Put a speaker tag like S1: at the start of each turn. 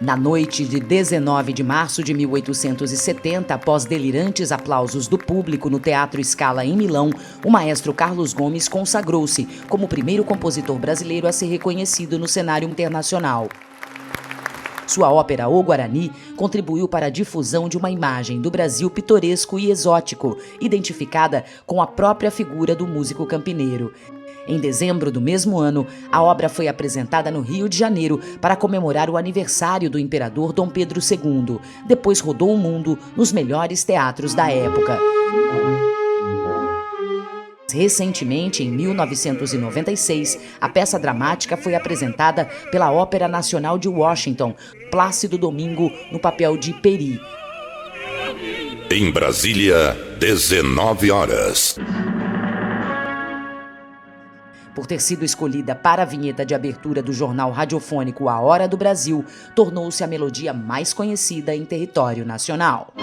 S1: Na noite de 19 de março de 1870, após delirantes aplausos do público no Teatro Scala em Milão, o maestro Carlos Gomes consagrou-se como o primeiro compositor brasileiro a ser reconhecido no cenário internacional. Sua ópera O Guarani contribuiu para a difusão de uma imagem do Brasil pitoresco e exótico, identificada com a própria figura do músico campineiro. Em dezembro do mesmo ano, a obra foi apresentada no Rio de Janeiro para comemorar o aniversário do imperador Dom Pedro II. Depois rodou o mundo nos melhores teatros da época. Recentemente, em 1996, a peça dramática foi apresentada pela Ópera Nacional de Washington, Plácido Domingo, no papel de Peri.
S2: Em Brasília, 19 horas.
S1: Por ter sido escolhida para a vinheta de abertura do jornal radiofônico A Hora do Brasil, tornou-se a melodia mais conhecida em território nacional.